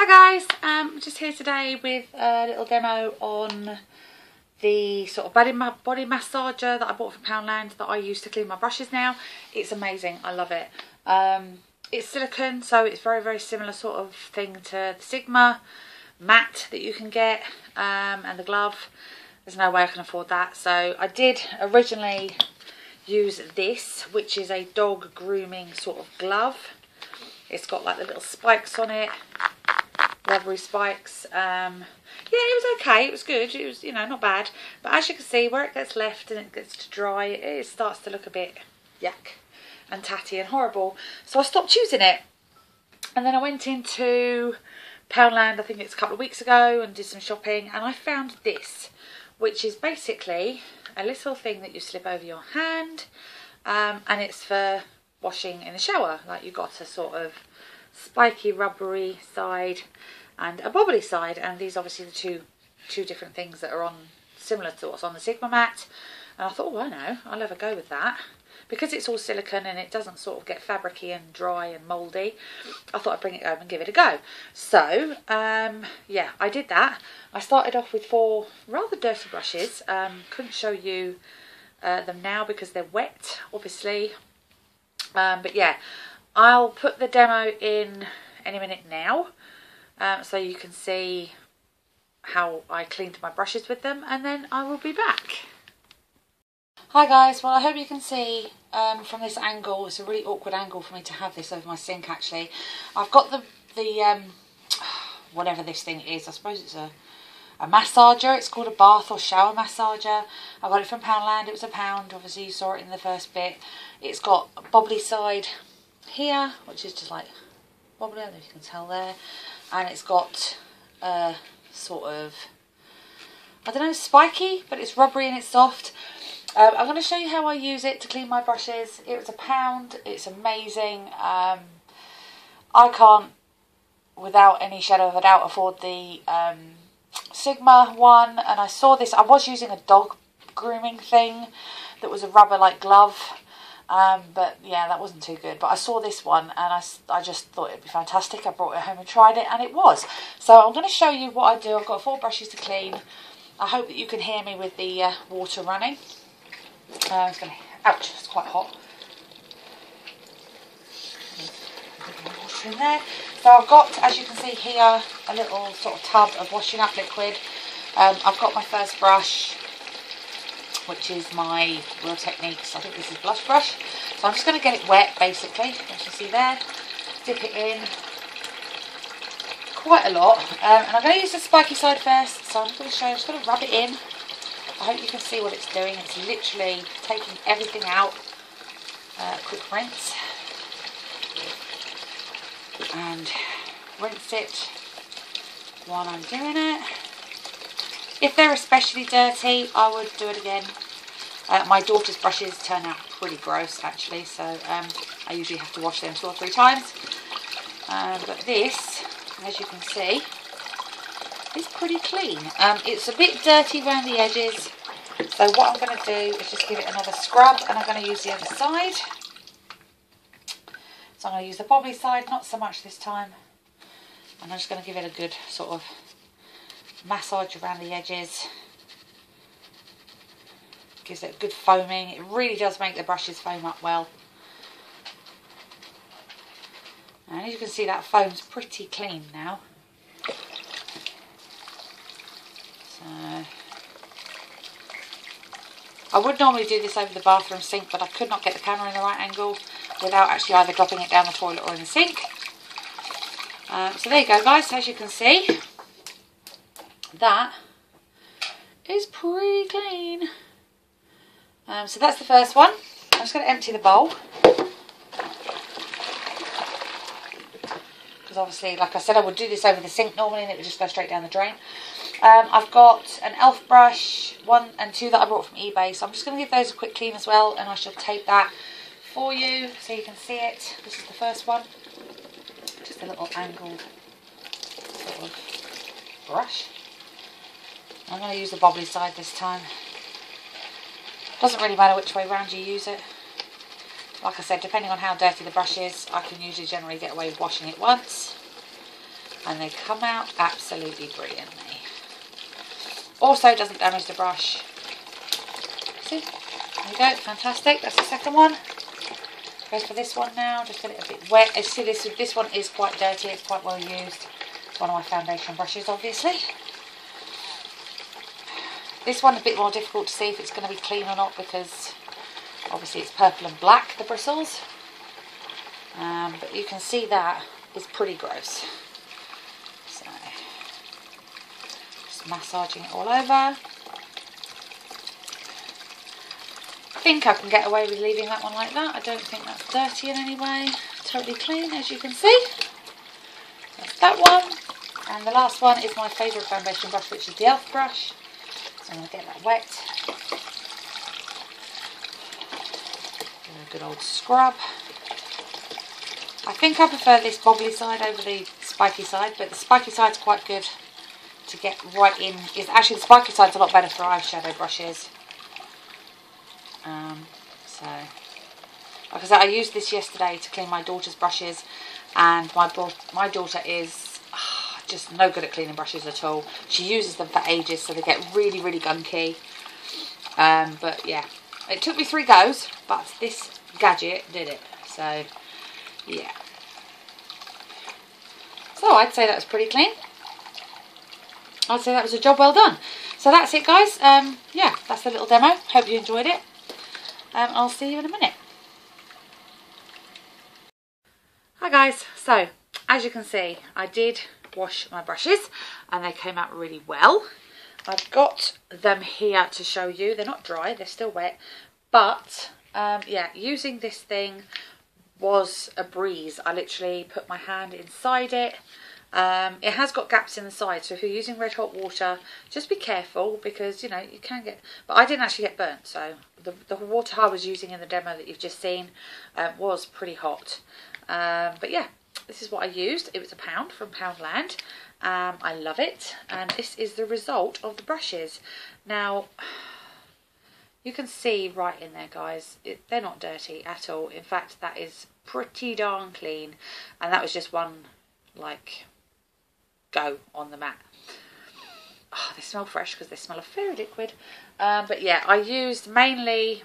Hi guys, just here today with a little demo on the sort of body massager that I bought from Poundland that I use to clean my brushes now. It's amazing, I love it. It's silicone, so it's very similar sort of thing to the Sigma mat that you can get, and the glove. There's no way I can afford that, so I did originally use this, which is a dog grooming sort of glove. It's got like the little spikes on it, rubbery spikes. Yeah, it was okay, it was good, it was, you know, not bad, but as you can see, where it gets left and it gets to dry, it starts to look a bit yuck and tatty and horrible, so I stopped using it. And then I went into Poundland, I think it's a couple of weeks ago, and did some shopping, and I found this, which is basically a little thing that you slip over your hand, and it's for washing in the shower. Like, you've got a sort of spiky rubbery side and a bobbly side, and these are obviously the two different things that are on, similar to what's on the Sigma mat. And I thought, oh, I know, I'll have a go with that, because it's all silicone and it doesn't sort of get fabricy and dry and mouldy. I thought I'd bring it home and give it a go. So yeah, I did that. I started off with 4 rather dirty brushes. Couldn't show you them now because they're wet, obviously. But yeah, I'll put the demo in any minute now, so you can see how I cleaned my brushes with them, and then I will be back. Hi guys, well I hope you can see from this angle. It's a really awkward angle for me to have this over my sink actually. I've got the whatever this thing is, I suppose it's a massager. It's called a bath or shower massager. I got it from Poundland, it was £1, obviously you saw it in the first bit. It's got a bobbly side here, which is just like wobbly, I don't know if you can tell there, and it's got a sort of, I don't know, spiky, but it's rubbery and it's soft. I'm going to show you how I use it to clean my brushes. It was £1, it's amazing. I can't, without any shadow of a doubt, afford the Sigma one, and I saw this, I was using a dog grooming thing that was a rubber like glove. But yeah, that wasn't too good. But I saw this one and I just thought it'd be fantastic. I brought it home and tried it, and it was. So I'm going to show you what I do. I've got 4 brushes to clean. I hope that you can hear me with the water running. Ouch, it's quite hot. Water in there. So I've got, as you can see here, a little sort of tub of washing up liquid. I've got my first brush, which is my Real Techniques, I think this is blush brush. So I'm just going to get it wet basically, as you see there. Dip it in quite a lot, and I'm going to use the spiky side first. So I'm going to show you, I'm just going to rub it in. I hope you can see what it's doing. It's literally taking everything out. Quick rinse, and rinse it while I'm doing it. If they're especially dirty, I would do it again. My daughter's brushes turn out pretty gross actually, so I usually have to wash them 2 or 3 times. But this, as you can see, is pretty clean. It's a bit dirty around the edges, so what I'm going to do is just give it another scrub, and I'm going to use the other side. So I'm going to use the bobbly side, not so much this time, and I'm just going to give it a good sort of massage around the edges. Gives it a good foaming. It really does make the brushes foam up well. And as you can see, that foam's pretty clean now. So I would normally do this over the bathroom sink, but I could not get the camera in the right angle without actually either dropping it down the toilet or in the sink. So there you go guys, as you can see, that is pretty clean. So that's the first one. I'm just going to empty the bowl, because obviously, like I said, I would do this over the sink normally and it would just go straight down the drain. I've got an elf brush, 1 and 2 that I bought from eBay, so I'm just going to give those a quick clean as well, and I shall tape that for you so you can see it. This is the first one, just a little angled sort of brush. I'm going to use the bobbly side this time. Doesn't really matter which way round you use it. Like I said, depending on how dirty the brush is, I can usually generally get away with washing it once. and they come out absolutely brilliantly. Also, it doesn't damage the brush. See? There you go, fantastic. That's the second one. Go for this one now, just get it a bit wet. As you see, this one is quite dirty, it's quite well used. It's one of my foundation brushes, obviously. This one a bit more difficult to see if it's going to be clean or not, because obviously it's purple and black, the bristles. But you can see that is pretty gross. So, just massaging it all over. I think I can get away with leaving that one like that. I don't think that's dirty in any way. Totally clean, as you can see. That's that one. And the last one is my favourite foundation brush, which is the e.l.f. brush. So I'm going to get that wet. Give it a good old scrub. I think I prefer this bobbly side over the spiky side, but the spiky side's quite good to get right in. Actually, the spiky side's a lot better for eyeshadow brushes. So, like I said, I used this yesterday to clean my daughter's brushes, and my daughter is just no good at cleaning brushes at all. She uses them for ages, so they get really, really gunky. But yeah, it took me 3 goes, but this gadget did it. So, yeah. So I'd say that was pretty clean. I'd say that was a job well done. So that's it, guys. Yeah, that's the little demo. Hope you enjoyed it. I'll see you in a minute. Hi guys, so as you can see, I did wash my brushes and they came out really well. I've got them here to show you. They're not dry, they're still wet, but yeah, using this thing was a breeze. I literally put my hand inside it. It has got gaps in the side, so if you're using red hot water, just be careful, because you know you can get, but I didn't actually get burnt. So the water I was using in the demo that you've just seen was pretty hot. But yeah, this is what I used. It was £1 from Poundland. I love it, and this is the result of the brushes. Now you can see right in there, guys, they're not dirty at all. In fact, that is pretty darn clean, and that was just one like go on the mat. Oh, they smell fresh because they smell of fairy liquid. But yeah, I used mainly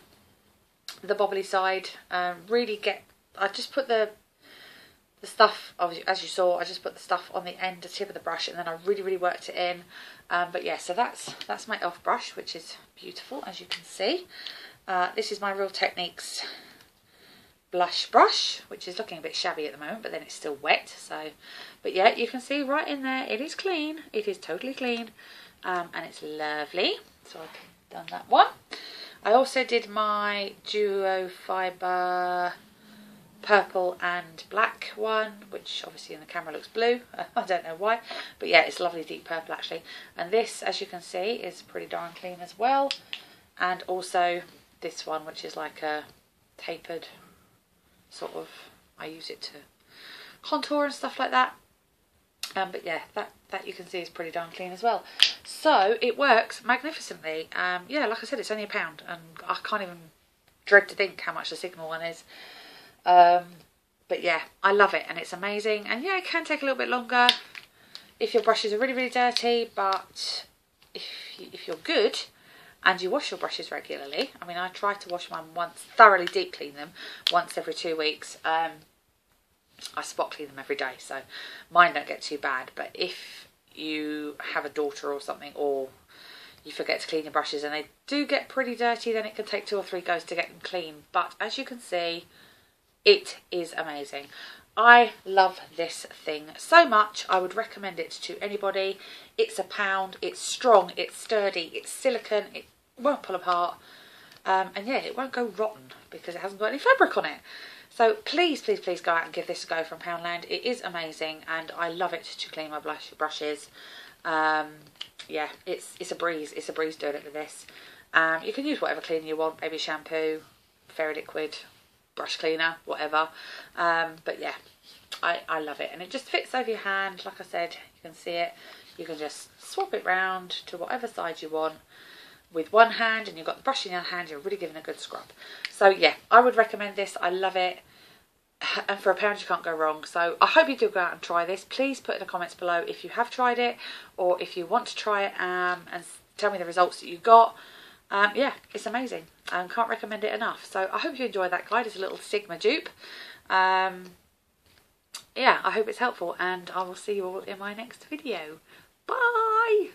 the bobbly side. I just put the stuff, as you saw, I just put the stuff on the end, the tip of the brush, and then I really, really worked it in. But yeah, so that's my e.l.f. brush, which is beautiful, as you can see. This is my Real Techniques blush brush, which is looking a bit shabby at the moment, but then it's still wet. So, but yeah, you can see right in there, it is clean. It is totally clean, and it's lovely. So I've done that one. I also did my duo fibre purple and black one, which obviously in the camera looks blue. I don't know why, but yeah, it's lovely deep purple actually. And this, as you can see, is pretty darn clean as well. And also this one, which is like a tapered sort of, I use it to contour and stuff like that. But yeah, that you can see is pretty darn clean as well. So it works magnificently. Yeah, like I said, it's only £1, and I can't even dread to think how much the Signal one is. But yeah, I love it, and it's amazing. And yeah, it can take a little bit longer if your brushes are really, really dirty, but if you're good and you wash your brushes regularly, I mean, I try to wash mine once, thoroughly deep clean them once every 2 weeks. I spot clean them every day, so mine don't get too bad. But if you have a daughter or something, or you forget to clean your brushes and they do get pretty dirty, then it can take 2 or 3 goes to get them clean. But as you can see, it is amazing. I love this thing so much. I would recommend it to anybody. It's £1. It's strong. It's sturdy. It's silicone. It won't pull apart. And yeah, it won't go rotten because it hasn't got any fabric on it. So please, please, please go out and give this a go from Poundland. It is amazing, and I love it to clean my brushes. Yeah, it's a breeze. It's a breeze doing it with this. You can use whatever cleaner you want, baby shampoo, fairy liquid, brush cleaner, whatever. But yeah, I love it, and it just fits over your hand. Like I said, you can see it. You can just swap it round to whatever side you want with one hand, and you've got the brush in your hand. You're really giving a good scrub. So yeah, I would recommend this. I love it. and for £1 you can't go wrong. So I hope you do go out and try this. Please put in the comments below if you have tried it, or if you want to try it, and tell me the results that you got. Yeah, it's amazing. Can't recommend it enough. So I hope you enjoyed that guide. It's a little Sigma dupe. Yeah, I hope it's helpful, and I will see you all in my next video. Bye!